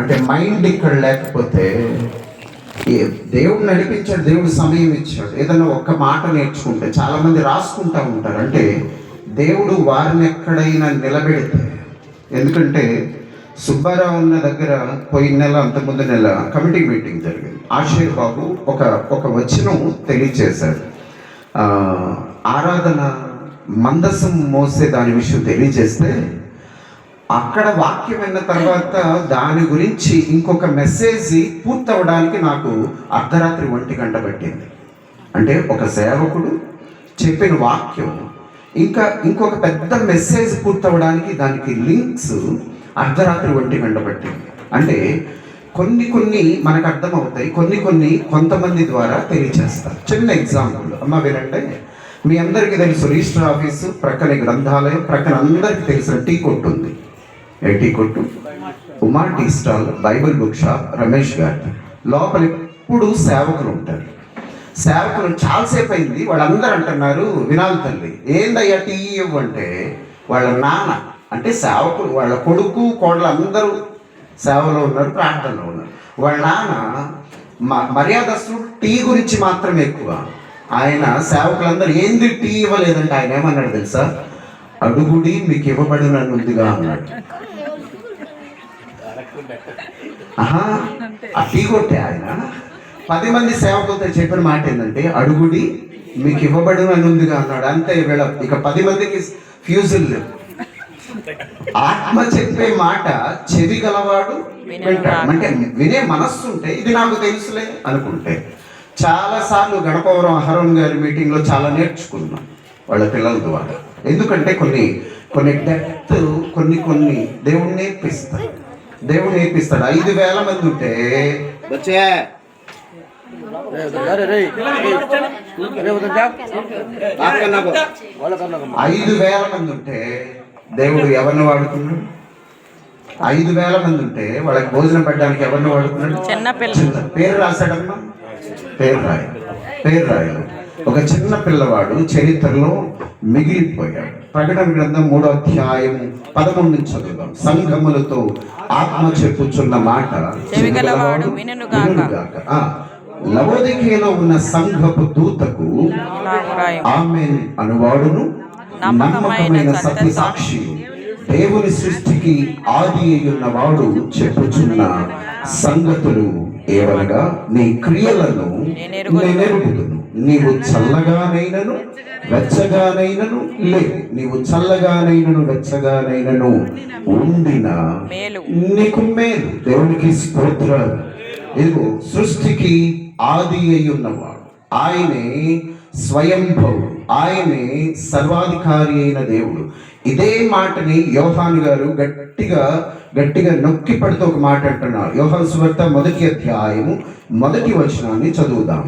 అంటే మైండ్ ఇక్కడ లేకపోతే దేవుడు నడిపించాడు, దేవుడు సమయం ఇచ్చాడు. ఏదైనా ఒక్క మాట నేర్చుకుంటే, చాలామంది రాసుకుంటూ ఉంటారు. అంటే దేవుడు వారిని ఎక్కడైనా నిలబెడితే, ఎందుకంటే సుబ్బారావు ఉన్న దగ్గర పోయిన నెల అంతకుముందు నెల కమిటీ మీటింగ్ జరిగింది. ఆశీర్ బాబు ఒక వచనం తెలియచేశాడు. ఆరాధన మందసం మోసే దాని విషయం తెలియజేస్తే, అక్కడ వాక్యం విన్న తర్వాత దాని గురించి ఇంకొక మెసేజ్ పూర్తవడానికి నాకు అర్ధరాత్రి 1 గంట పట్టింది. అంటే ఒక సేవకుడు చెప్పిన వాక్యం ఇంకొక పెద్ద మెసేజ్ పూర్తవడానికి దానికి లింక్స్ అర్ధరాత్రి 1 గంట పట్టింది. అంటే కొన్ని మనకు అర్థమవుతాయి, కొంతమంది ద్వారా తెలియచేస్తారు. చిన్న ఎగ్జాంపుల్ అమ్మ వినండి. మీ అందరికీ తెలుసు రిజిస్టర్ ఆఫీసు ప్రక్కన గ్రంథాలయం, ప్రక్కన అందరికీ తెలిసిన టీ కొట్టు ఉంది. ఏ టీ కొట్టు? Uma tea stall, bible book shop, Ramesh గారి లోపల ఎప్పుడు సేవకులు ఉంటారు. సేవకులు చాలాసేపు అయింది, వాళ్ళందరూ అంటున్నారు, వినాలి తల్లి ఏందయ్యా టీ ఇవ్వంటే, వాళ్ళ నాన్న అంటే సేవకులు, వాళ్ళ కొడుకు కోడలు అందరూ సేవలో ఉన్నారు, ప్రార్థనలో ఉన్నారు. వాళ్ళ నాన్న మర్యాదస్తుడు టీ గురించి మాత్రమే ఎక్కువ. ఆయన సేవకులందరూ ఏంది టీ ఇవ్వలేదంటే ఆయన ఏమన్నాడు తెలుసా? అడుగుడి మీకు ఇవ్వబడినని ఉందిగా అన్నాడు. ఆ టీ కొట్టే ఆయన 10 మంది సేవకులతో చెప్పిన మాట ఏంటంటే, అడుగుడి మీకు ఇవ్వబడినని ఉందిగా అన్నాడు. అంతే వీళ్ళ ఇక 10 మందికి ఫ్యూజులు లేవు. ఆత్మ చెప్పే మాట చెవి గలవాడు వింటాడు. అంటే వినే మనస్సు ఉంటే ఇది నాకు తెలుసులే అనుకుంటే. చాలాసార్లు గణపవరం అహరోన్ గారి మీటింగ్లో చాలా నేర్చుకున్నాం వాళ్ళ పిల్లల ద్వారా. ఎందుకంటే కొన్ని డెప్త్ కొన్ని దేవుడు నేర్పిస్తాడు. 5,000 మంది ఉంటే 5,000 మంది ఉంటే దేవుడు ఎవరిని వాడుకున్నాడు? 5,000 మంది ఉంటే వాళ్ళకి భోజనం పెట్టడానికి ఎవరిని వాడుకున్నాడు? చిన్న పేరు రాశాడమ్మా, పేరు రాయలు. ఒక చిన్న పిల్లవాడు చరిత్రలో మిగిలిపోయాడు. ప్రకటన గ్రంథం 3వ అధ్యాయం 11 నుంచి చదువుదాం. సంఘములతో ఆత్మ చెప్పుచున్న మాట లవోదికీయలో ఉన్న సంఘపు దూతకు ఆమేన్ అనువాడును, నమ్మకమైన సత్య సాక్షి, దేవుని సృష్టికి ఆది అయ్యున్నవాడు చెప్పుచున్న సంగతులు ఏవనగా, నీ క్రియలను నేనెరుగుదును. నీవు చల్లగానైనను వెచ్చగానైనను లేవు. నీవు చల్లగానైనను వెచ్చగానైనను ఉండిన నీకు మేలు. దేవునికి స్తోత్రాలు. ఇదిగో సృష్టికి ఆది అయి ఉన్నవాడు ఆయనే, స్వయంభవుడు ఆయనే, సర్వాధికారి అయిన దేవుడు. ఇదే మాటని యోహాను గారు గట్టిగా నొక్కి పడుతూ ఒక మాట అంటున్నారు. యోహాను సువార్త 1వ అధ్యాయము 1వ వచనాన్ని చదువుదాం.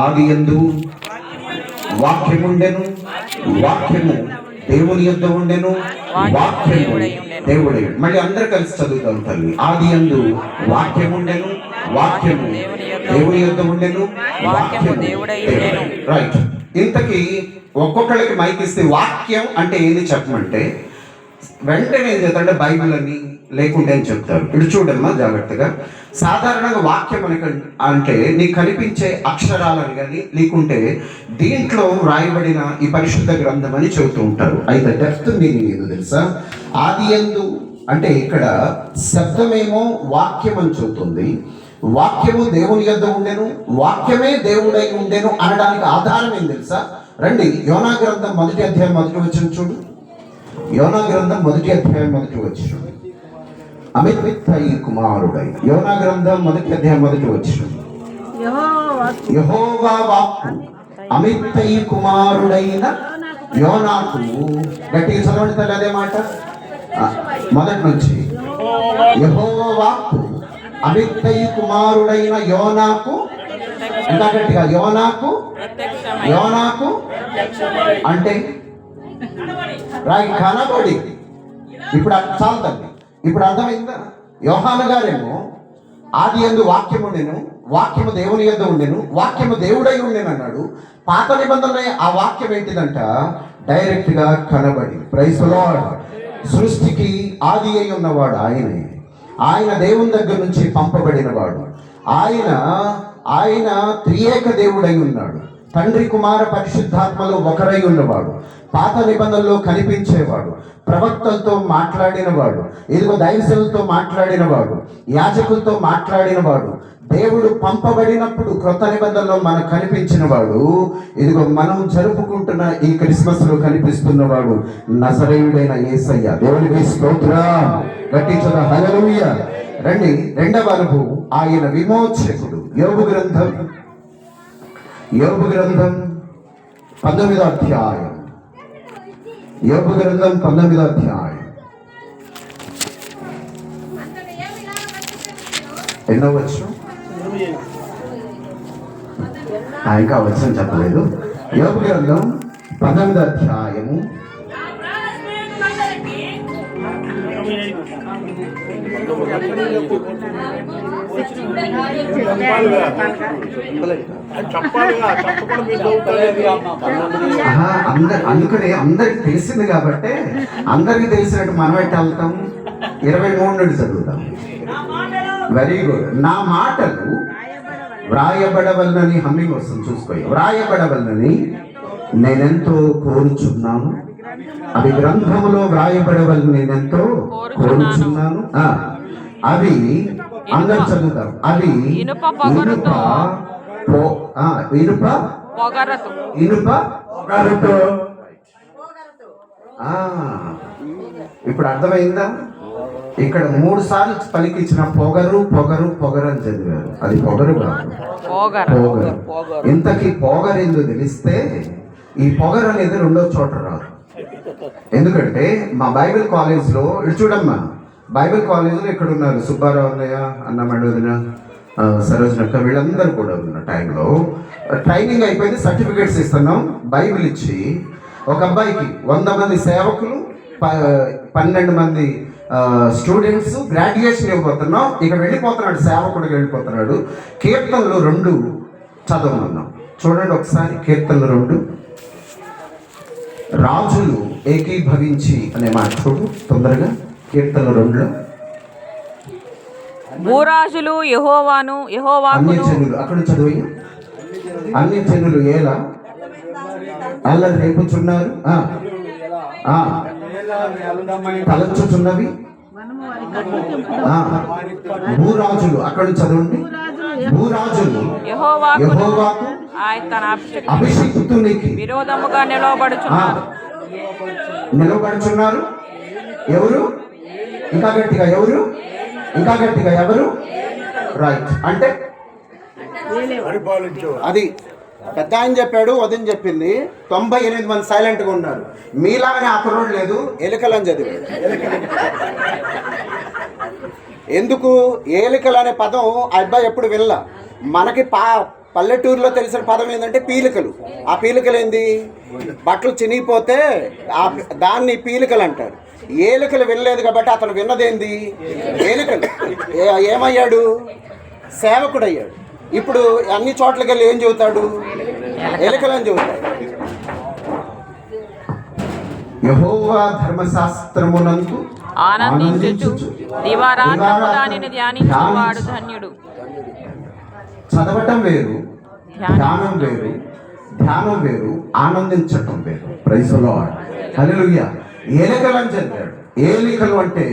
ఆదియందు వాక్యముండెను, వాక్యము దేవుని యొద్ద ఉండెను, వాక్యము దేవుడై. మళ్ళీ అందరూ కలిసి చదువుతాం తల్లి. ఆదియందు వాక్యముండెను, వాక్యము దేవుని యొద్ద ఉండెను, వాక్యము దేవుడై. రైట్. ఇంతకీ ఒక్కొక్కళ్ళకి మైక్ ఇస్తే వాక్యం అంటే ఏంది చెప్పమంటే వెంటనే ఏం చెప్తారంటే బైబిల్ అని లేకుంటే అని చెప్తారు. ఇటు చూడమ్మా జాగ్రత్తగా. సాధారణంగా వాక్యం అంటే నీకు కనిపించే అక్షరాలని కానీ లేకుంటే దీంట్లో వ్రాయబడిన ఈ పరిశుద్ధ గ్రంథం అని చెబుతూ ఉంటారు. అయితే డెప్త్ మీనింగ్ ఏదో తెలుసా? ఆదియందు అంటే ఇక్కడ శబ్దమేమో వాక్యం అని చెబుతుంది. వాక్యము దేవుని యొద్ద ఉండెను, వాక్యమే దేవుడై ఉండెను అనడానికి ఆధారం ఏం తెలుసా? రండి యోనా గ్రంథం 1వ అధ్యాయం 1వ వచనం చూడు. యోనా గ్రంథం 1వ అధ్యాయం 1వ వచనం. అమిత్తయి కుమారుడై. యోనా గ్రంథం 1వ అధ్యాయం 1వ వచనం. యెహోవా వాక్కు అమిత్తయి కుమారుడైన యోనాకు. గట్టిగా చదవండి తల్లి అదే మాట మొదటి నుంచి. యెహోవా వాక్కు అమిత్తయి కుమారుడైన యోనాకు. ఇంకా గట్టిగా యోనాకు అంటే కనబడి. ఇప్పుడు చాలుతుంది. ఇప్పుడు అర్థమైందా? యోహాను గారేమో ఆదియందు వాక్యము ఉండెను, వాక్యము దేవుని యొద్ద ఉండెను, వాక్యము దేవుడై ఉండెను అన్నాడు. పాత నిబంధనలో ఆ వాక్యం ఏంటిదంట? డైరెక్ట్ గా కనబడి. Praise the lord. సృష్టికి ఆది అయి ఉన్నవాడు ఆయనే. ఆయన దేవుని దగ్గర నుంచి పంపబడినవాడు. ఆయన త్రియేక దేవుడై ఉన్నాడు. తండ్రి కుమార పరిశుద్ధాత్మలో ఒకరై ఉన్నవాడు. పాత నిబంధనలో కనిపించేవాడు. ప్రవక్తలతో మాట్లాడినవాడు. ఇదిగో దైవజనులతో మాట్లాడినవాడు. యాజకులతో మాట్లాడినవాడు. దేవుడు పంపబడినప్పుడు క్రొత్త నిబంధనలో మనకు కనిపించినవాడు. ఇదిగో మనం జరుపుకుంటున్న ఈ క్రిస్మస్ లో కనిపిస్తున్నవాడు నజరేయుడైన యేసయ్య. దేవునికి స్తోత్రం. గట్టించుదా హల్లెలూయా. రండి, రెండవ అనుభవం ఆయన విమోచకుడు. యోబు గ్రంథం 19వ అధ్యాయం. యోబు గ్రంథం 19వ అధ్యాయం. ఎన్నో వచ్చు ఇంకా వచ్చని చెప్పలేదు. యోబు గ్రంథం 19వ అధ్యాయము. అందుకనే అందరికి తెలిసింది కాబట్టి అందరికి తెలిసినట్టు మనం ఎట్ట వెళ్తాం. 23 నుండి చదువుతాం. Very good. నా మాటలు వ్రాయబడవలనని హమ్మింగ్ వస్తుంది చూసుకో. వ్రాయబడవలనని నేనెంతో కోరుచున్నాను. అవి గ్రంథములో వ్రాయబడవలని నేనెంతో కోరుచున్నాను. అవి అందరు చదువుతారు. అవి ఇనుప పొగరుతో. ఇప్పుడు అర్థమైందా? ఇక్కడ 3 సార్లు పలికించిన పొగరు పొగరు పొగరు అని చదివారు. అది పొగరు కాదు, పొగరు. ఇంతకీ పొగరు ఎందుకు తెలిస్తే ఈ పొగరు అనేది రెండో చోట రాదు. ఎందుకంటే మా బైబిల్ కాలేజ్లో ఇటు చూడమ్మా, బైబిల్ కాలేజీలో ఇక్కడ ఉన్నారు సుబ్బారావు అన్నయ్య, అన్నమడుదిన, సరోజనక్క, వీళ్ళందరూ కూడా ఉన్న టైంలో ట్రైనింగ్ అయిపోయింది. సర్టిఫికేట్స్ ఇస్తున్నాం. బైబిల్ ఇచ్చి ఒక అబ్బాయికి 100 మంది సేవకులు, 12 మంది స్టూడెంట్స్ గ్రాడ్యుయేషన్ ఇవ్వబోతున్నాం. ఇక వెళ్ళిపోతున్నాడు, సేవకుడికి వెళ్ళిపోతున్నాడు. కీర్తనలు 2 చదవమన్నాం. చూడండి ఒకసారి కీర్తనలు 2. రాజులు ఏకీభవించి అనే మాట చూడు తొందరగా. కీర్తనలు 2లో భూరాజులు అన్ని జనులు, అక్కడ చదువు. అన్ని జనులు ఎలా అల్లరి రేపుచున్నారు, తలంచుచున్నవి. భూరాజులు, అక్కడ చదవండి. భూరాజులు యెహోవాకు అభిషిక్తునికి విరోధముగా నిలబడుచున్నారు. ఎవరు? ఇంకా గట్టిగా ఎవరు? ఇంకా గట్టిగా ఎవరు? రైట్. అంటే అది పెద్ద ఆయన చెప్పాడు, వదిన చెప్పింది. 98 మంది సైలెంట్గా ఉన్నారు. మీలాగానే అక్కడోడు లేదు, ఎలుకలని చదివాడు. ఎందుకు ఏలికలు అనే పదం ఆ అబ్బాయి ఎప్పుడు వెళ్ళ. మనకి పల్లెటూరులో తెలిసిన పదం ఏంటంటే పీలికలు. ఆ పీలికలు ఏంది? బట్టలు చినిగిపోతే దాన్ని పీలికలు అంటారు. ఏలికలు వినలేదు కాబట్టి అతను విన్నదేంది? ఏలికలు. ఏమయ్యాడు? సేవకుడు అయ్యాడు. ఇప్పుడు అన్ని చోట్లకి వెళ్ళి ఏం చెబుతాడు? ఎలుకలని చెబుతాడు. యెహోవా ధర్మశాస్త్రమునందు ఆనందించుచు దివారాత్రము దానిని ధ్యానించువాడు ధన్యుడు. చదవటం వేరు, ధ్యానం వేరు. ధ్యానం వేరు, ఆనందించటం వేరు. Praise the Lord. హల్లెలూయా. ఏలికలని చదివాడు. ఏలికలు అంటే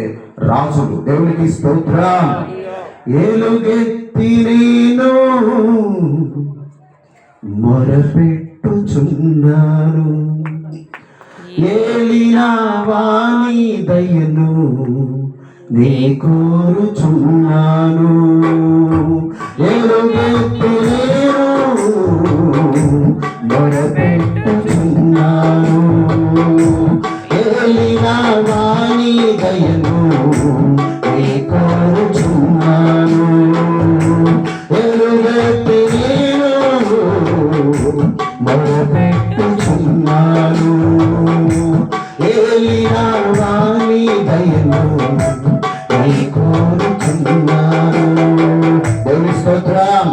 రాజులు. దేవునికి స్తోత్రం. ఏలుగెత్తి నేను మొరపెట్టుచున్నాను, ఏలినా వాని దయను నీ కోరుచున్నాను. ఏలుగెత్తి నేను మొరపెట్టుచున్నాను, ఏలినా వాని దయను నీ కోరుచున్నాను. ఏలుగెత్తి నేను మొరపెట్టుచున్నాను, ఏలినా వాని దయను నీ కోరుచున్నాను. దేవుని స్తోత్రం.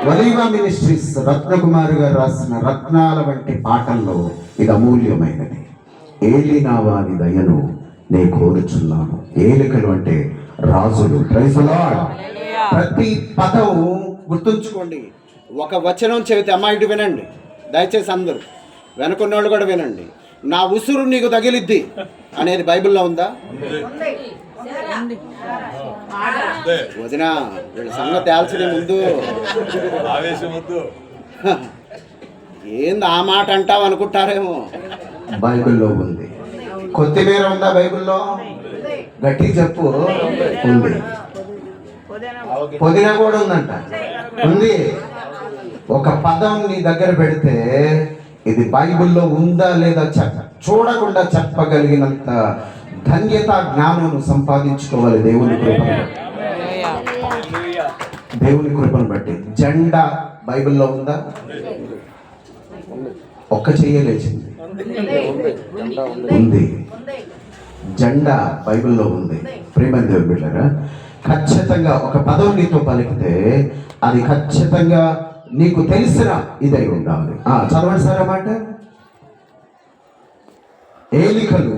వలీవా మినిస్ట్రీస్ రత్నకుమారి గారు రాసిన రత్నాల వంటి పాటల్లో ఇది అమూల్యమైనది. ఏలినా వాని దయను నేను కోరుచున్నాను. ఏలికలు అంటే రాజులు. Praise the lord. ప్రతి పదం గుర్తుంచుకోండి. ఒక వచనం చెబితే అమ్మా ఇటు వినండి దయచేసి అందరూ, వెనుకున్న వాళ్ళు కూడా వినండి. నా ఉసురు నీకు తగిలిద్ది అనేది బైబిల్లో ఉందా? వదిన వీళ్ళ సంగతి తేల్చడే ముందు ఏంది ఆ మాట అంటావు అనుకుంటారేమో. బైబిల్లో ఉంది. కొత్తిమీర ఉందా బైబిల్లో? గట్టి చెప్పు. ఉంది. పుదీనా కూడా ఉందంట. ఉంది. ఒక పదం నీ దగ్గర పెడితే ఇది బైబిల్లో ఉందా లేదా చూడకుండా చెప్పగలిగినంత ధన్యత జ్ఞానం సంపాదించుకోవాలి దేవుని కృపను. దేవుని కృపను బట్టి. జెండా బైబిల్లో ఉందా? ఒక్క చెయ్య లేచింది. ఉంది. జెండా బైబిల్లో ఉంది. ప్రేమ దేవుని బిడ్డలారా, ఖచ్చితంగా ఒక పదం నీతో పలికితే అది ఖచ్చితంగా నీకు తెలిసిన ఇదై ఉండాలి. చదవండి సార్ అన్నమాట. ఏలికలు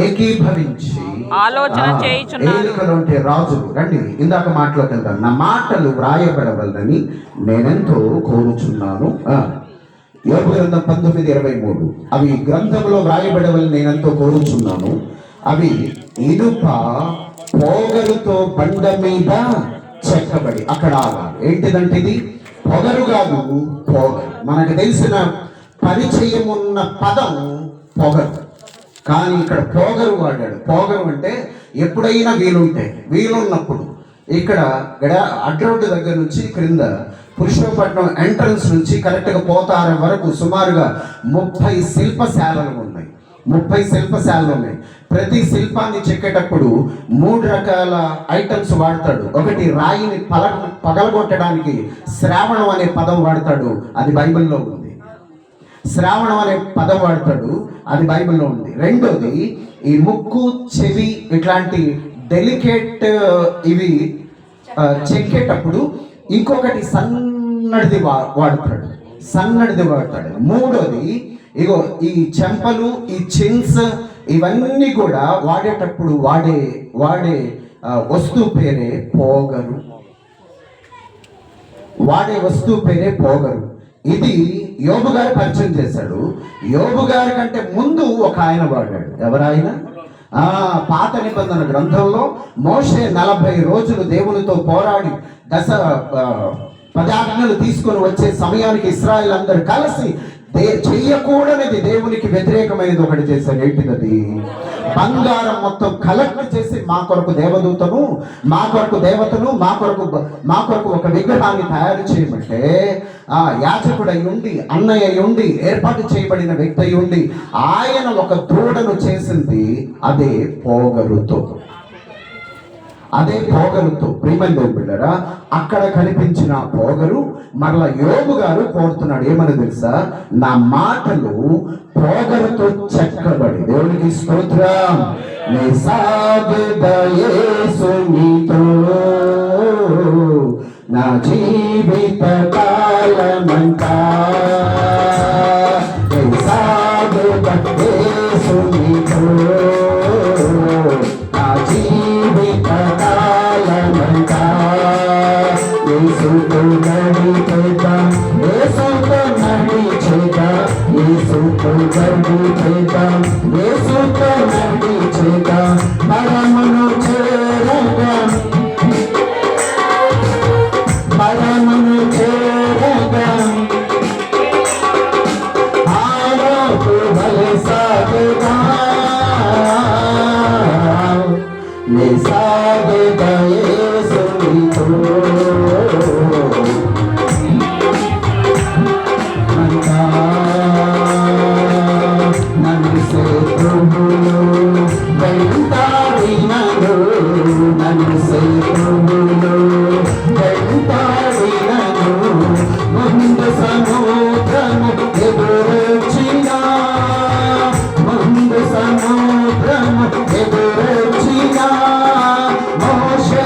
ఏకీభవించి ఆలోచన చేయుచున్నారు. ఏలికలు అంటే రాజులు. రండి ఇందాక మాటలోకి వెళ్దాం. నా మాటలు వ్రాయబడవలని నేనెంతో కోరుచున్నాను. యోబు గ్రంథం 19:23. అవి గ్రంథంలో వ్రాయబడవలని నేనెంతో కోరుచున్నాను. అవి ఇనుప పోగరుతో బండ మీద చెక్కబడి. అక్కడ ఏంటిదంటే ఇది పొగరు కాదు, పోగరు. మనకు తెలిసిన పరిచయం ఉన్న పదం పొగరు, కానీ ఇక్కడ పోగరు వాడాడు. పోగరు అంటే ఎప్పుడైనా వీలున్నప్పుడు. ఇక్కడ అడ్రోడ్డు దగ్గర నుంచి క్రింద పురుషోపట్నం ఎంట్రన్స్ నుంచి కరెక్ట్గా పోతారం వరకు సుమారుగా 30 శిల్పశాలలు ఉన్నాయి. 30 శిల్పశాలలు ఉన్నాయి. ప్రతి శిల్పాన్ని చెక్కేటప్పుడు 3 రకాల ఐటమ్స్ వాడతాడు. ఒకటి రాయిని పగలగొట్టడానికి శ్రావణం అనే పదం వాడతాడు, అది బైబిల్లో ఉంది. శ్రావణం అనే పదం వాడతాడు, అది బైబిల్లో ఉంది. రెండోది ఈ ముక్కు చెవి ఇట్లాంటి డెలికేట్ ఇవి చెక్కేటప్పుడు ఇంకొకటి సన్నడిది వాడతాడు. మూడోది ఇగో ఈ చెంపలు, ఈ చిన్స్ ఇవన్నీ కూడా వాడేటప్పుడు వాడే వస్తువు పేరే పోగరు. ఇది యోబు గారు పరిచయం చేశాడు. యోబు గారి కంటే ముందు ఒక ఆయన వాడాడు. ఎవరాయన? పాత నిబంధన గ్రంథంలో మోషే 40 రోజులు దేవునితో పోరాడి 10 ఆజ్ఞలు తీసుకొని వచ్చే సమయానికి ఇశ్రాయేల్ అందరూ కలిసి చెయ్యకూడనిది దేవునికి వ్యతిరేకమైనది ఒకటి చేశారు. ఏంటిది? బంగారం మొత్తం కలెక్ట్ చేసి మా కొరకు దేవదూతను, మా కొరకు దేవతను, మా కొరకు ఒక విగ్రహాన్ని తయారు చేయమంటే యాజకుడై ఉండి, అన్నయ్య ఉండి, ఏర్పాటు చేయబడిన వ్యక్తి అయి ఉండి ఆయన ఒక దూడను చేసింది. అదే పోగరుతో. ప్రియమైన బిడ్డలారా, అక్కడ కనిపించిన పోగరు మరలా యోబు గారు కోరుతున్నాడు. ఏమని తెలుసా? నా మాటలు పోగరుతో చెక్కబడి. దేవునికి స్తోత్రం. నీ సాగదయేసు నీతో నా జీవిత కాలమంతా. నీ సాగదయేసు నీతో నా జీవిత కాలమంతా. యేసుతో నడిచేద్దాం, యేసుతో నడిచేద్దాం, యేసుతో నడిచేద్దాం, యేసుతో నడిచేద్దాం. పరమును చేరగా, పరమును చేరగా ఆలోకు వలె సాగుదా. నీ సాగుదా యేసు నీతో. నన్ను శత్రువులు వెంటాడినను, నన్ను శత్రువులు వెంటాడినను. ముందు సముద్రము ఎదురొచ్చినా, ముందు సముద్రము ఎదురొచ్చినా. మోషే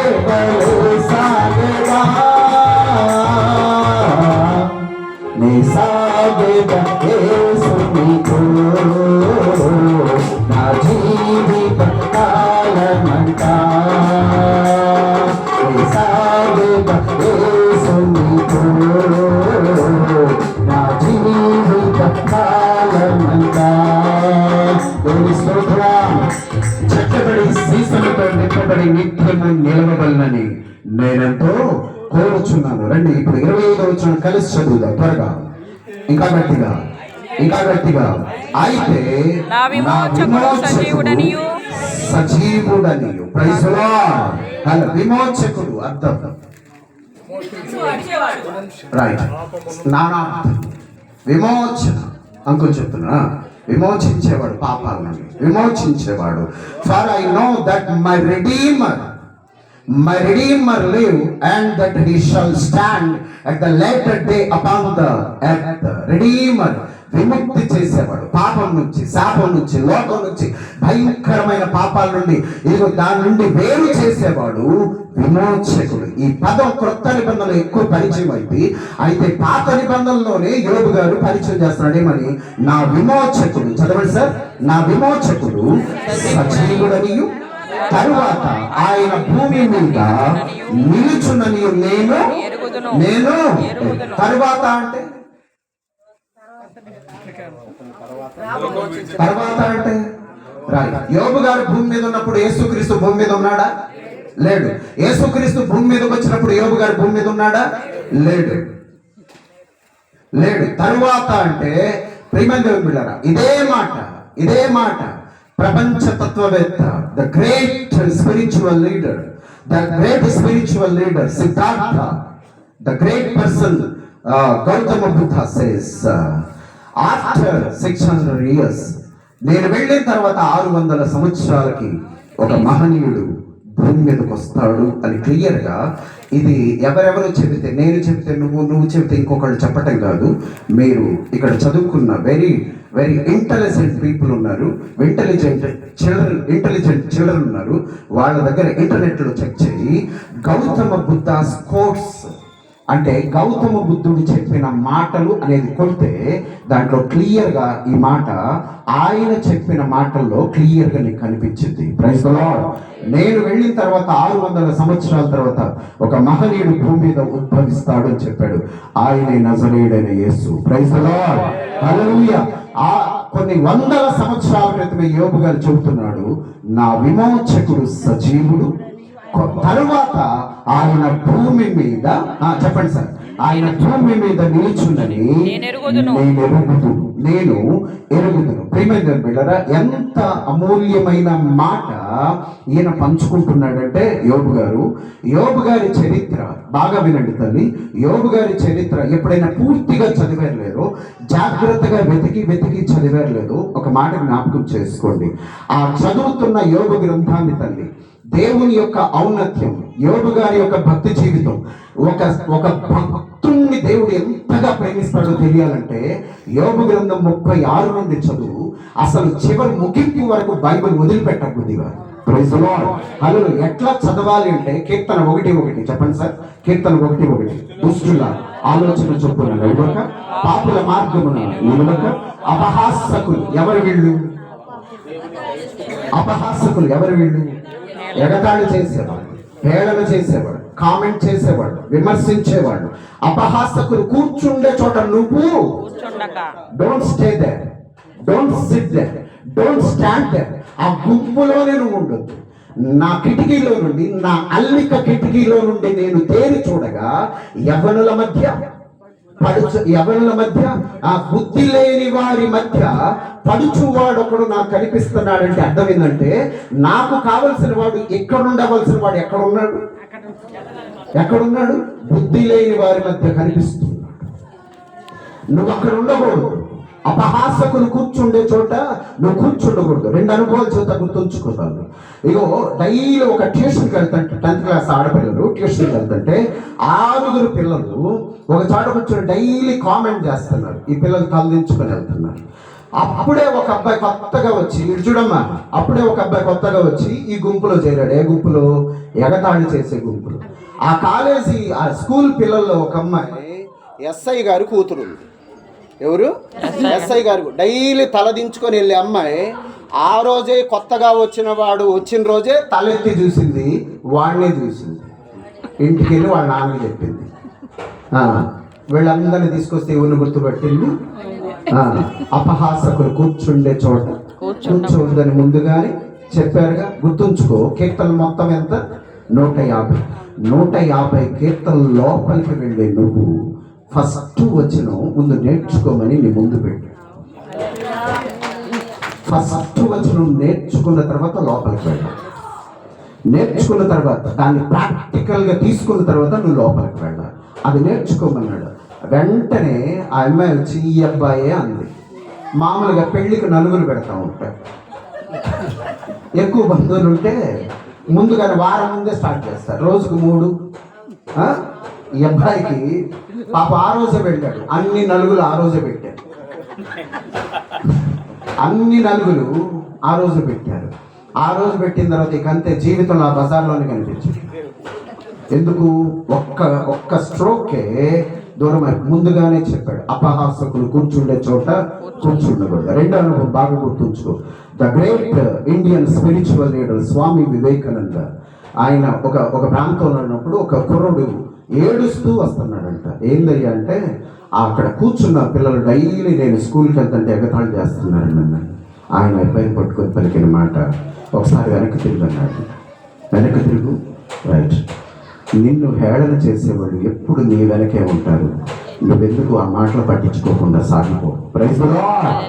కట్టబడి నిత్యము నిలవబలనని నేనెంతో కోరుచున్నాను. రండి ఇప్పుడు 25వ వచనం కలిసి చదువుదాం త్వరగా, ఇంకా గట్టిగా, ఇంకా గట్టిగా. అయితే నా విమోచకుడు సజీవుడనియు సజీవుడనియు, ప్రైజ్ ది లార్డ్. హల్ల విమోచకుడు అర్థం రైట్, నానార్థం విమోచన. అంకుల్ చెప్తున్నా, విమోచించేవాడు పాపాల నుండి, విమోచించేవాడు. For I know that my redeemer live, and that he shall stand at the latter day upon the earth. redeemer విముక్తి చేసేవాడు, పాపం నుంచి, శాపం నుంచి, లోకం నుంచి, భయంకరమైన పాపాల నుండి, ఇదిగో దాని నుండి వేరు చేసేవాడు విమోచకుడు. ఈ పదం క్రొత్త నిబంధనలు ఎక్కువ పరిచయం అయింది. అయితే పాత నిబంధనలోనే యోబు గారు పరిచయం చేస్తున్నాడు ఏమని, నా విమోచకుడు. చదవండి సార్, నా విమోచకుడు సజీవుడనియు తరువాత ఆయన భూమి మీద నిలుచున్నని నేను తరువాత అంటే రైట్. యోబు గారు భూమి మీద ఉన్నప్పుడు యేసుక్రీస్తు భూమి మీద ఉన్నాడా? లేడు. యేసుక్రీస్తు భూమి మీదకి వచ్చినప్పుడు యోబు గారు భూమి మీద ఉన్నాడా? లేడు. తరువాత అంటే ప్రియమైన దేవుని బిడ్డలారా, ఇదే మాట ప్రపంచ తత్వవేత్త, the great spiritual leader Siddhartha, the great person Gautama Buddha says, after 600 years, నేను వెళ్ళిన తర్వాత 600 సంవత్సరాలకి ఒక మహనీయుడు భూమి మీదకి వస్తాడు అని క్లియర్ గా. ఇది ఎవరెవరు చెబితే, నేను చెబితే, నువ్వు చెబితే ఇంకొకళ్ళు చెప్పటం కాదు. మీరు ఇక్కడ చదువుకున్న వెరీ వెరీ ఇంటెలిజెంట్ పీపుల్ ఉన్నారు, ఇంటెలిజెంట్ చిల్డ్రన్ ఉన్నారు. వాళ్ళ దగ్గర ఇంటర్నెట్లో చెక్ చేయి. గౌతమ బుద్ధ కోట్స్ అంటే గౌతమ బుద్ధుడు చెప్పిన మాటలు అనేది కొడితే దాంట్లో క్లియర్గా ఈ మాట ఆయన చెప్పిన మాటల్లో క్లియర్గా నీకు కనిపించింది. Praise the lord. నేను వెళ్ళిన తర్వాత 600 సంవత్సరాల తర్వాత ఒక మహనీయుడు భూమి మీద ఉద్భవిస్తాడు అని చెప్పాడు. ఆయనే నజరేయుడైన Yesu. Praise the Lord. Hallelujah. కొన్ని వందల సంవత్సరాల క్రితమే యోబు గారు చెబుతున్నాడు, నా విమోచకుడు సజీవుడు, తరువాత ఆయన భూమి మీద, చెప్పండి సార్, ఆయన భూమి మీద నిలుచుందని నేను ఎరుగుదును. ప్రియమైన బిడ్డలారా, ఎంత అమూల్యమైన మాట ఈయన పంచుకుంటున్నాడంటే యోబు గారి చరిత్ర బాగా వినండి తల్లి. యోబు గారి చరిత్ర ఎప్పుడైనా పూర్తిగా చదివారు లేదో, జాగ్రత్తగా వెతికి చదివారు లేదో, ఒక మాట జ్ఞాపకం చేసుకోండి. ఆ చదువుతున్న యోబు గ్రంథాన్ని తల్లి, దేవుని యొక్క ఔన్నత్యం, యోబు గారి యొక్క భక్తి జీవితం, ఒక భక్తుణ్ణి దేవుడు ఎంతగా ప్రేమిస్తాడో తెలియాలంటే యోబు గ్రంథం 36 నుండి చదువు. అసలు చివరి ముగింపు వరకు బైబిల్ వదిలిపెట్టబుద్దిగా. Praise the Lord. హల్లెలూయా. ఎట్లా చదవాలి అంటే కీర్తన 1:1 చెప్పండి సార్. కీర్తన 1:1 దుష్టుల ఆలోచన చొప్పున నడవక, పాపుల మార్గమున నిలవక, అపహాసకులు ఎవరు వీళ్ళు? ఎగతాళి చేసేవాడు, హేళన చేసేవాడు, కామెంట్ చేసేవాడు, విమర్శించేవాడు, అపహాసకులు కూర్చుండే చోట నువ్వు don't stay there, don't sit there, don't stand there. ఆ గుంపులోనే నువ్వు ఉండొద్దు. నా కిటికీలో నుండి, నా అల్లిక కిటికీలో నుండి నేను తేరి చూడగా యవ్వనుల మధ్య, ఆ బుద్ధి లేని వారి మధ్య పడుచువాడు ఒకడు నాకు కనిపిస్తున్నాడంటే అర్థం ఏంటంటే, నాకు కావలసిన వాడు ఎక్కడుండవలసిన వాడు ఎక్కడున్నాడు? బుద్ధి లేని వారి మధ్య కనిపిస్తున్నాడు. నువ్వు అక్కడ ఉండకూడదు. అపహాసకులు కూర్చుండే చోట నువ్వు కూర్చుండకూడదు. 2 అనుభవాలు చేత గుర్తుంచుకుంటాను. ఇగో డైలీ ఒక ట్యూషన్కి వెళ్తుంటే, 10th క్లాస్ ఆడపిల్లలు ట్యూషన్కి వెళ్తుంటే 6 పిల్లలు ఒక చోట కూర్చొని డైలీ కామెంట్ చేస్తున్నారు. ఈ పిల్లలు తలదించుకొని వెళ్తున్నారు. అప్పుడే ఒక అబ్బాయి కొత్తగా వచ్చి, ఇటు చూడమ్మా, అప్పుడే ఒక అబ్బాయి కొత్తగా వచ్చి ఈ గుంపులో చేరాడు. ఏ గుంపులో? ఎగతాళి చేసే గుంపులో. ఆ స్కూల్ పిల్లల్లో ఒక అమ్మాయి ఎస్ఐ గారు కూతురు. ఎవరు? ఎస్ఐ గారు. డైలీ తలదించుకొని వెళ్ళే అమ్మాయి ఆ రోజే కొత్తగా వచ్చిన రోజే తలెత్తి చూసింది, వాడినే చూసింది. ఇంటికి వెళ్ళి వాళ్ళ నాన్నకి చెప్పింది. వీళ్ళందరినీ తీసుకొస్తే ఎవరిని గుర్తుపట్టింది? అపహాసకులు కూర్చుండే చోట కూర్చోవద్దని ముందుగానే చెప్పారుగా, గుర్తుంచుకో. కీర్తన మొత్తం ఎంత? 150. 150 కీర్తన లోపలికి వెళ్ళే నువ్వు ఫస్ట్ వచ్చిన ముందు నేర్చుకోమని నీ ముందు పెట్టు. ఫస్ట్ వచ్చిన నేర్చుకున్న తర్వాత లోపలికి వెళ్ళాలి. నేర్చుకున్న తర్వాత దాన్ని ప్రాక్టికల్గా తీసుకున్న తర్వాత నువ్వు లోపలికి వెళ్ళాలి. అది నేర్చుకోమన్నాడు. వెంటనే ఆ అమ్మాయి వచ్చి ఈ అబ్బాయే అంది. మామూలుగా పెళ్ళికి నలుగురు పెడతా ఉంటారు. ఎక్కువ బంధువులు ఉంటే ముందుగానే వారం ముందే స్టార్ట్ చేస్తారు, రోజుకు 3. ఈ అబ్బాయికి పాప ఆ రోజే పెట్టాడు. అన్ని నలుగురు ఆ రోజే పెట్టారు. అన్ని నలుగురు ఆ రోజు పెట్టారు. ఆ రోజు పెట్టిన తర్వాత ఇక అంతే, జీవితంలో ఆ బజార్లోనే కనిపించింది. ఎందుకు? ఒక్క స్ట్రోకే దూరం. ముందుగానే చెప్పాడు, అపహాసకులు కూర్చుండే చోట కూర్చుండకూడదు. రెండో అనుభవం బాగా గుర్తుంచుకో. The great Indian spiritual leader Swami Vivekananda, ఆయన ఒక ప్రాంతంలో ఉన్నప్పుడు ఒక కుర్రుడు ఏడుస్తూ వస్తున్నాడంట. ఏందయ్యా అంటే, అక్కడ కూర్చున్న పిల్లలు డైలీ నేను స్కూల్కి వెళ్తుంటే ఎగతాళి చేస్తున్నారండి నన్ను. ఆయన అబ్బాయిని పట్టుకొని పలికిన మాట, ఒకసారి వెనక్కి తిరిగి అన్నాడు. వెనక్కి తిరుగు. రైట్. నిన్ను హేళన చేసేవాళ్ళు ఎప్పుడు నీ వెనకే ఉంటారు. నువ్వెందుకు ఆ మాటలు పట్టించుకోకుండా సాగిపో. Praise the Lord.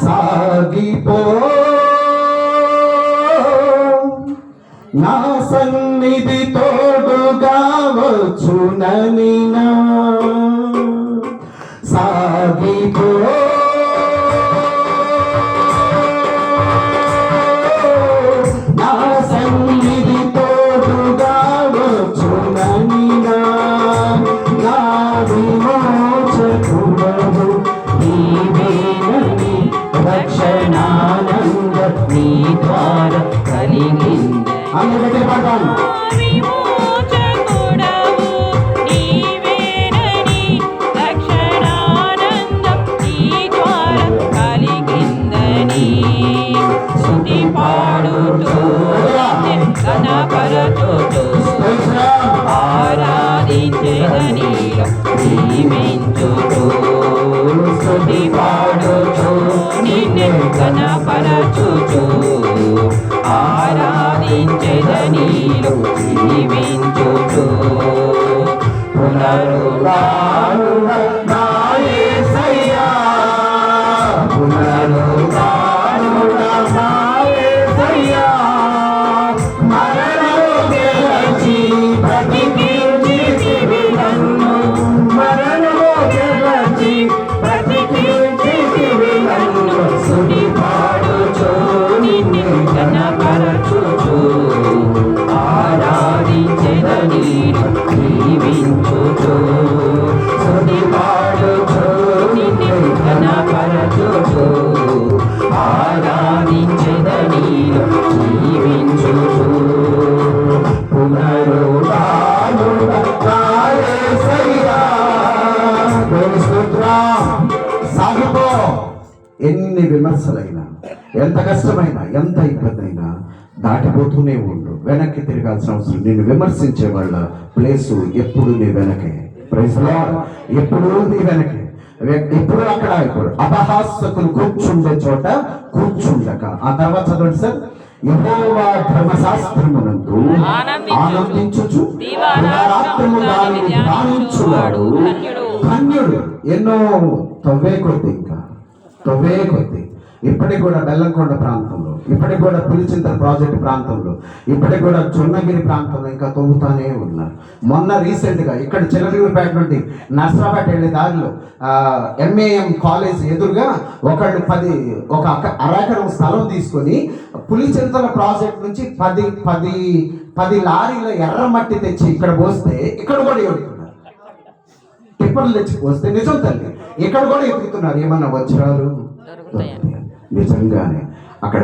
సాగిపో నా సన్నిధి తోడుగా వచ్చునని, సాగిపో నా సన్నిధి తోడుగా వచ్చునని, నా విమోచకుడవు నీవేనని, రక్షణానంద నీ ద్వారా కలిగింది. అందరికీ పాడతాను. విమోచకుడవు నీవేనని, రక్షణానందం నీ ద్వారా కలిగిందని, స్తుతి పాడుతూ కనపరచుతూ ఆరాధించెదని జీవించుతూ, స్తుతి పాడుతూ నిన్ను కనపరచుతూ ఆరాధించెదని జీవించుతూ, పునరుద్ధారుడ నా యేసయ్యా, పునరుద్ధారుడ నా యేసయ్యా, మరణము గెలచి బ్రతికించితివి నన్ను, మరణము గెలచి బ్రతికించితివి నన్ను, స్తుతి పాడుచు నిన్ను కనపరచుచు ఆరాధించెదని జీవించుచు, స్తుతి పాడుచు నిన్ను కనపరచుచు ఆరాధించెదని జీవించుచు, పునరుద్ధారుడ నా యేసయ్యా. సాగిపో. ఎన్ని విమర్శలైనా, ఎంత కష్టమైనా, ఎంత ఇబ్బంది అయినా దాటిపోతూనే ఉండు. వెనక్కి తిరగాల్సిన అవసరం. నిన్ను విమర్శించే వాళ్ళ ప్లేసు ఎప్పుడు నీ వెనకే. Praise the lord. ఎప్పుడు నీ వెనకే. ఎప్పుడు అక్కడ ఇప్పుడు అపహాసకులు కూర్చుండే చోట కూర్చుండక. ఆ తర్వాత చదవండి సార్. యెహోవా ధర్మశాస్త్రమునందు ఆనందించుచు దివారాత్రము దానిని ధ్యానించువాడు ధన్యుడు. ఎన్నో తవ్వే కొద్ది, ఇంకా తవ్వే కొద్ది. ఇప్పటికి కూడా బెల్లంకొండ ప్రాంతంలో, ఇప్పటికి కూడా పులిచింతల ప్రాజెక్టు ప్రాంతంలో, ఇప్పటికి కూడా చున్నగిరి ప్రాంతంలో ఇంకా తవ్వుతానే ఉన్నారు. మొన్న రీసెంట్గా ఇక్కడ చిలకలూరిపేట నుండి నర్సరాబాద్ వెళ్ళే దారిలో MAM కాలేజ్ ఎదురుగా ఒకళ్ళు 1 ఎకరం స్థలం తీసుకొని పులిచింతల ప్రాజెక్ట్ నుంచి 10 లారీల ఎర్రమట్టి తెచ్చి ఇక్కడ పోస్తే ఇక్కడ కూడా ఎదుగుతున్నారు. టిప్పర్లు తెచ్చి పోస్తే నిజం తల్లి ఇక్కడ కూడా ఎదుగుతున్నారు. ఏమన్నా వజ్రాలు నిజంగానే అక్కడ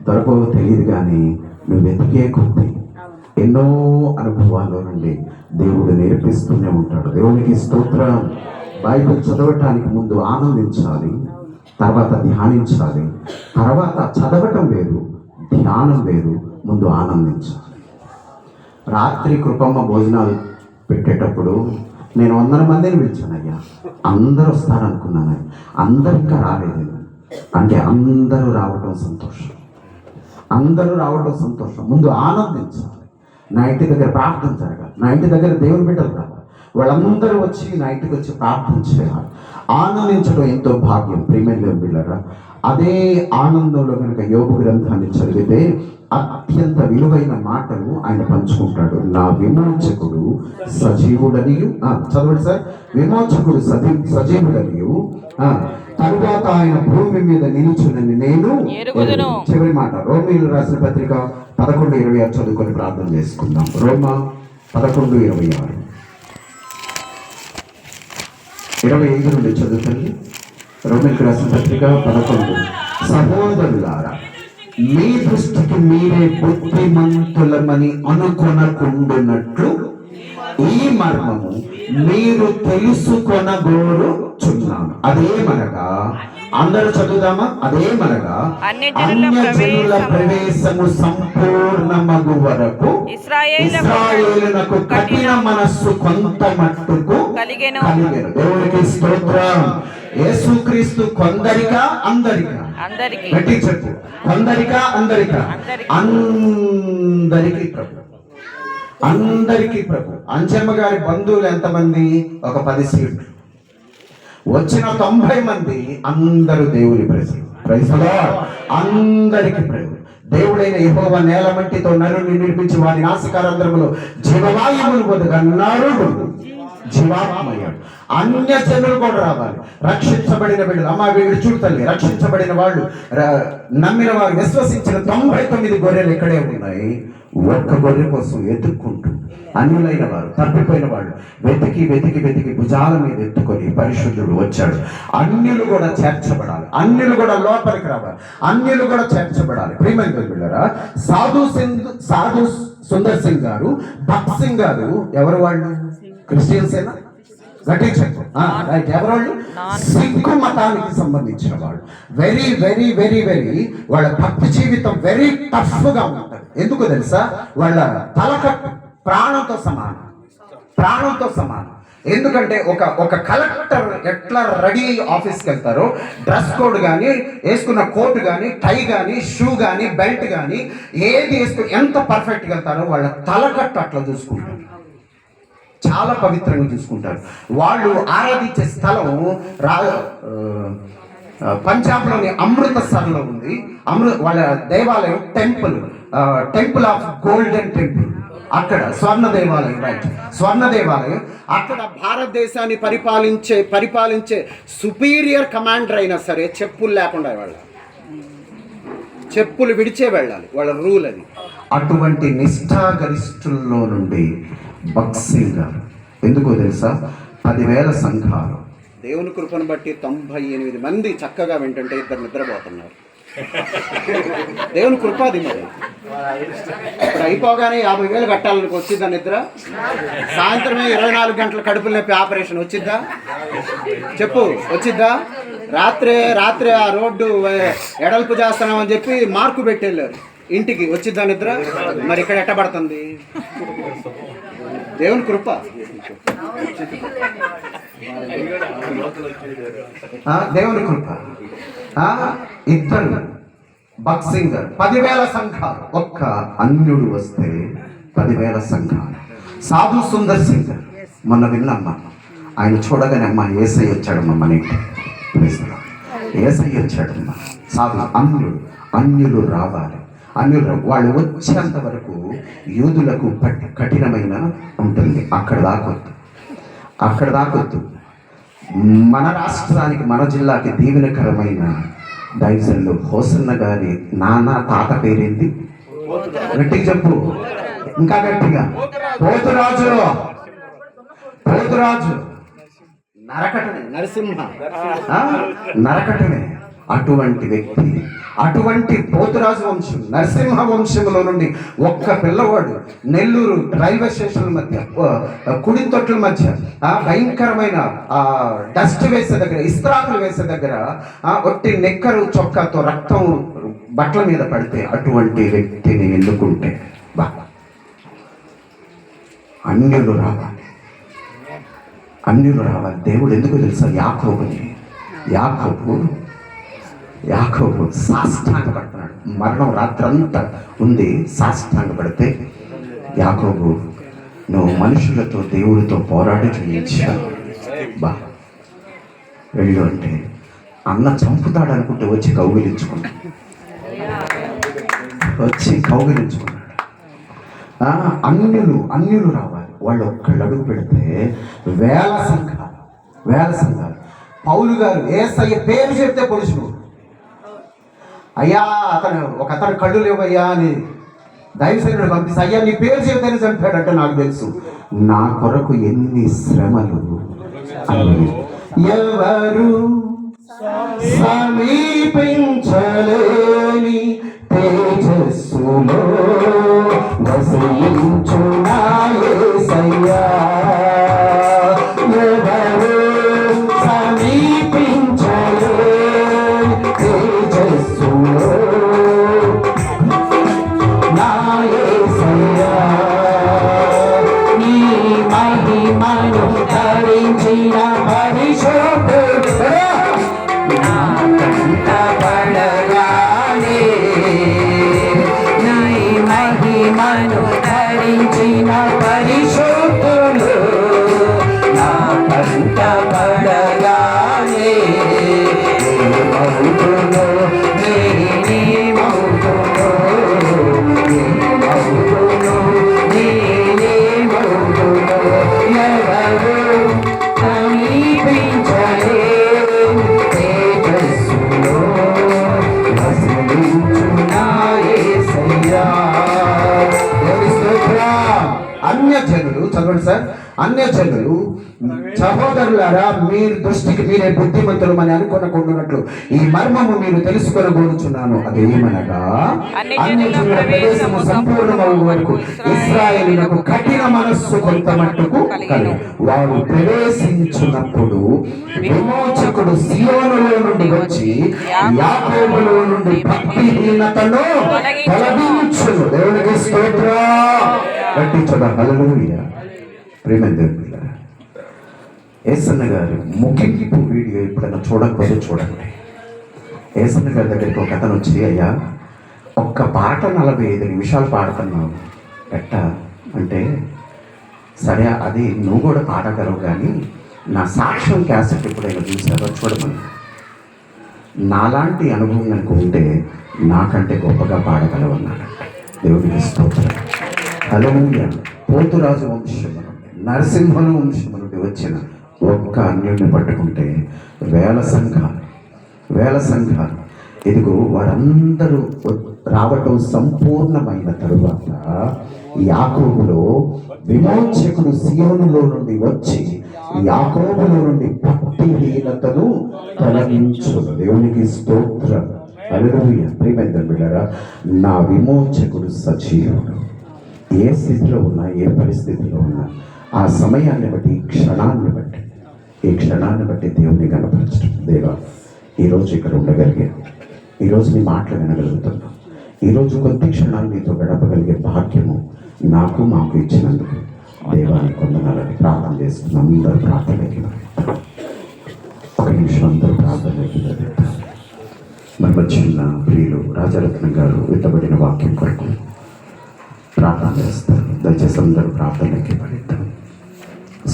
దొరకవో తెలియదు, కానీ నువ్వు వెతికే కొద్ది ఎన్నో అనుభవాల్లో నుండి దేవుడు నేర్పిస్తూనే ఉంటాడు. దేవునికి స్తోత్రం. బైబిల్ చదవటానికి ముందు ఆనందించాలి, తర్వాత ధ్యానించాలి. తర్వాత చదవటం వేరు, ధ్యానం వేరు, ముందు ఆనందించాలి. రాత్రి కృపమ్మ భోజనాలు పెట్టేటప్పుడు నేను 100 మందిని పిలిచానయ్యా. అందరూ వస్తారనుకున్నాను, అందరు ఇంకా రాలేదు. అంటే అందరూ రావటం సంతోషం. అందరూ రావడం సంతోషం, ముందు ఆనందించాలి. నా ఇంటి దగ్గర ప్రార్థన జరగాలి, నా ఇంటి దగ్గర దేవుని బిడ్డలు రావాలి, వాళ్ళందరూ వచ్చి నా ఇంటికి వచ్చి ప్రార్థన చేయాలి. ఆనందించడం ఎంతో భాగ్యం. ప్రియమైన బిడ్డలారా, అదే ఆనందంలో కనుక యోబు గ్రంథాన్ని చదివితే అత్యంత విలువైన మాటలు ఆయన పంచుకుంటాడు. నా విమోచకుడు సజీవుడనియు, చదవండి సార్, విమోచకుడు సజీవుడనియు, తరువాత ఆయన భూమి మీద నిలుచునని నేను ఎరుగుదును. చివరి మాట రోమీయులు రాసిన పత్రిక 11:26 చదువుకొని ప్రార్థన చేసుకుందాం. రోమా 11:26, 25 నుండి చదువుతుంది. రోమీయులకు రాసిన పత్రిక 11. సహోదరులారా, మీ దృష్టికి మీరే బుద్ధిమంతులమని అనుకొనకుండునట్లు ఈ మర్మము మీరు తెలుసుకొనగోరుచున్నాను. అదేమనగా, అందరూ చదువుదామా? అదేమనగా అన్యజనుల ప్రవేశము సంపూర్ణమగు వరకు ఇశ్రాయేలునకు కఠిన మనస్సు కొంత మట్టుకు కలిగెను. దేవునికి స్తోత్రం. యేసుక్రీస్తు కొందరికా అందరికా? గట్టి చెప్పు. కొందరికా అందరికా? అందరికీ ప్రభు, అందరికీ ప్రభు. అంజమ్మ గారి బంధువులు ఎంతమంది? ఒక 10 సీట్లు. వచ్చిన 90 మంది అందరూ దేవుని ప్రజలు. Praise the lord. అందరికీ ప్రభు. దేవుడైన యెహోవా నేల మట్టితో నరుని నిర్మించి వారి నాసికారంధ్రములో జీవవాయువును పొందగా నరుడు జీవాత్మయ్యాడు. అన్య జనులు కూడా రావాలి. రక్షించబడిన బిడ్డలు, అమ్మ వీడు చూడు తల్లి, రక్షించబడిన వాళ్ళు, నమ్మిన వారు, విశ్వసించిన 99 గొర్రెలు ఇక్కడే ఉన్నాయి. ఒక్క గొర్రె కోసం ఎత్తుక్కుంటూ అన్యులైన వారు, తప్పిపోయిన వాళ్ళు వెతికి వెతికి వెతికి భుజాల మీద ఎత్తుకొని పరిశుద్ధుడు వచ్చాడు. అన్యులు కూడా చేర్చబడాలి, అన్యులు కూడా లోపలికి రావాలి, అన్యులు కూడా చేర్చబడాలి. ప్రియమైన బిడ్డలారా, సాధు సుందర్ సింగ్ గారు, భక్త్ సింగ్ గారు ఎవరు? వాళ్ళు క్రిస్టియన్సేనా? గట్టి చెప్పు. రైట్. ఎవరు? సిక్కు మతానికి సంబంధించిన వాళ్ళు. వెరీ వెరీ వెరీ వెరీ వాళ్ళ భక్తి జీవితం వెరీ టఫ్ గా ఉంటుంది. ఎందుకు తెలుసా? వాళ్ళ తలకట్టు ప్రాణంతో సమానం, ప్రాణంతో సమానం. ఎందుకంటే ఒక కలెక్టర్ ఎట్లా రెడీ అయ్యి ఆఫీస్కి వెళ్తారో, డ్రెస్ కోడ్ కానీ, వేసుకున్న కోట్ కానీ, టై కానీ, షూ కానీ, బెల్ట్ కానీ, ఏది వేసుకుని ఎంత పర్ఫెక్ట్గా వెళ్తారో వాళ్ళ తలకట్టు అట్లా చూసుకుంటారు. చాలా పవిత్రంగా చూసుకుంటారు. వాళ్ళు ఆరాధించే స్థలం పంజాబ్లోని అమృతసర్లో ఉంది. వాళ్ళ దేవాలయం టెంపుల్ ఆఫ్ గోల్డెన్ టెంపుల్. అక్కడ స్వర్ణ దేవాలయం, రైట్, స్వర్ణ దేవాలయం. అక్కడ భారతదేశాన్ని పరిపాలించే సుపీరియర్ కమాండర్ అయినా సరే చెప్పులు లేకుండా వెళ్ళాలి, చెప్పులు విడిచే వెళ్ళాలి. వాళ్ళ రూల్ అది. అటువంటి నిష్ఠాగరిష్ఠుల్లో నుండి భక్త్ సింగ్ గారు, ఎందుకో తెలుసా? 10,000 సంఘాలు. దేవుని కృపను బట్టి 98 మంది చక్కగా వింటుంటే 2 నిద్రపోతున్నారు. దేవుని కృపాది. మరి ఇప్పుడు అయిపోగానే 50,000 కట్టాలని వచ్చిద్దా నిద్ర? సాయంత్రమే 24 గంటల కడుపులు నొప్పి ఆపరేషన్ వచ్చిద్దా? చెప్పు, వచ్చిద్దా? రాత్రే ఆ రోడ్డు ఎడల్పు చేస్తున్నామని చెప్పి మార్కు పెట్టి వెళ్ళారు ఇంటికి, వచ్చిద్దా నిద్ర? మరి ఇక్కడ ఎట్టబడుతుంది? దేవుని కృప. దేవుని కృప. ఇద్దరు భక్త్ సింగ్ గారు, 10,000 సంఘాలు. ఒక్క అన్యుడు వస్తే 10,000 సంఘాలు. సాధు సుందర్ సింగ్ గారు మొన్న విన్నమ్మ, ఆయన చూడగానే అమ్మ ఏసై వచ్చాడమ్మ మన ఇంటి, ఏసై వచ్చాడమ్మ. సాధు అన్యులు రావాలి. అన్యులు వాళ్ళు వచ్చేంత వరకు యూదులకు కఠినమైన ఉంటుంది. అక్కడ దాకొద్దు. మన రాష్ట్రానికి, మన జిల్లాకి దీవెనకరమైన దైవజనులు హోసన్న గారి నాన్న తాత పేరేంటి? గట్టిగా చెప్పు, ఇంకా గట్టిగా. పోతురాజు నరకటనే, నరసింహ నరకటనే. అటువంటి వ్యక్తి, అటువంటి పోతురాజు వంశం, నరసింహ వంశంలో నుండి ఒక్క పిల్లవాడు నెల్లూరు రైల్వే స్టేషన్ల మధ్య, కుడి తొట్ల మధ్య భయంకరమైన డస్ట్ వేసే దగ్గర, ఇస్త్రాకులు వేసే దగ్గర ఒట్టి నెక్కరు చొక్కాతో రక్తం బట్టల మీద పడితే అటువంటి వ్యక్తిని ఎన్నుకుంటే అన్యులు రావాలి. దేవుడు ఎందుకు తెలుసా? యాకోబు యాకోబు సాష్టాంగపడుతున్నాడు. మరణం రాత్రంతా ఉంది. సాష్టాంగపడితే యాకోబు, నువ్వు మనుషులతో దేవుడితో పోరాడి జయించావు బా వెళ్ళు అంటే అన్న చంపుతాడు అనుకుంటే వచ్చి కౌగిలించుకున్నాడు. అన్యులు రావాలి. వాళ్ళు ఒక్కళ్ళు అడుగు పెడితే వేల సంఘాలు. పౌలు గారు యేసయ్య పేరు చెప్తే పొడుచును. అయ్యా అతను కళ్ళు లేవయ్యా అని దైవసేనుడు పంపిస్తే, అయ్యా నీ పేరు చెప్తేనే చంపాడంటే నాకు తెలుసు. నా కొరకు ఎన్ని శ్రమలు అని ఎవరు సమీపించలేని తేజస్సులో వసించు నా యేసయ్యా. ఎవరు సమీపించలేని తేజస్సులో నా యేసయ్యా. నీ మహిమను ధరించిన పరిశుద్ధుడా నా కంట పడగానే, నీ మహిమను ధరించిన పరిశుద్ధులు నా కంట పడగానే, ఏమవుతుందో నేనేమవుతుందో, ఏమవుతుందో నేనేమవుతుందో, ఎవరు సమీపించలేని తేజస్సులో వసించు నా యేసయ్యా. దేవుని స్తోత్రం. అన్యజనులు చదవండి సార్. అన్యజనులు సహోదరులారా, మీరు దృష్టికి మీరే బుద్ధిమంతులు అని అనుకున్నట్లు ఈ మర్మము మీరు తెలుసుకొనగోరుచున్నాను. అదేమనగా అన్యజనుల ప్రవేశము సంపూర్ణమగు వరకు ఇశ్రాయేలునకు కఠిన మనస్సు కొంత మట్టుకు కలుగు. వారు ప్రవేశించున్నప్పుడు విమోచకుడు సియోనులో నుండి వచ్చి యాకోబులో నుండి భక్తిహీనతను తొలగించును. దేవునికి స్తోత్రం. గట్టించడం హల్లెలూయా. ప్రేమైన దేవుని ఏసన్న గారు ముగింపు వీడియో ఎప్పుడైనా చూడకపోతే చూడండి. ఏసన్న గారి దగ్గరికి ఒక అతను వచ్చి, అయ్యా ఒక్క పాట 45 నిమిషాలు పాడుతున్నావు ఎట్టా అంటే, సరే అది నువ్వు కూడా పాడగలవు కానీ నా సాక్ష్యం క్యాసెట్ ఎప్పుడైనా చూసారో చూడమని. నాలాంటి అనుభవం కనుక ఉంటే నాకంటే గొప్పగా పాడగలవు అన్నాడంట. దేవునికి స్తోత్రం. హల్లెలూయా. పోతురాజు వంశము నుండి, నరసింహుల వంశము నుండి వచ్చిన ఒక్క అన్యుడిని పట్టుకుంటే వేల సంఘాలు. ఇదిగో వారందరూ రావటం సంపూర్ణమైన తరువాత యాకోబులో విమోచకుడు సియోనులో నుండి వచ్చి యాకోబులో నుండి భక్తిహీనతను తొలగించును. దేవునికి స్తోత్రం. హల్లెలూయా. ప్రియమైన బిడ్డలారా, నా విమోచకుడు సజీవుడు. ఏ స్థితిలో ఉన్నా, ఏ పరిస్థితిలో ఉన్నా, ఆ సమయాన్ని బట్టి, ఈ క్షణాన్ని బట్టి దేవుని కనపరచడం. దేవా, ఈరోజు ఇక్కడ ఉండగలిగాను, ఈరోజు నీ మాటలు వినగలుగుతున్నాను, ఈరోజు కొద్ది క్షణాలు నీతో గడపగలిగే భాగ్యము మాకు ఇచ్చినందుకు దేవాన్ని కొందనాలని ప్రార్థన చేస్తున్నాం. అందరూ ప్రార్థనకి ఒక నిమిషం అందరూ ప్రార్థనకి మరి వచ్చిన ప్రియులు రాజరత్నం గారు విత్తబడిన వాక్యం కొరకు ప్రార్థన చేస్తారు. దయచేసి అందరూ ప్రార్థనకి పడిద్దాం.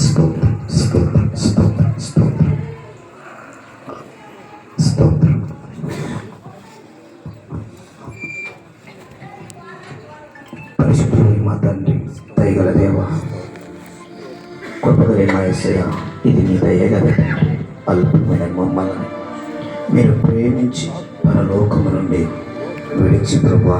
స్తోత్రం, స్తోత్రం, స్తోత్రం, స్తోత్రం, స్తోత్రం. పరిశుద్ధుడు మా తండ్రి, దయగల దేవ, కృపగలే మా యేసయ్య, ఇది నీ దయగల తండ్రి. అల్పమైన మమ్మల్ని మీరు ప్రేమించి పరలోకము నుండి విడిచి ప్రభువా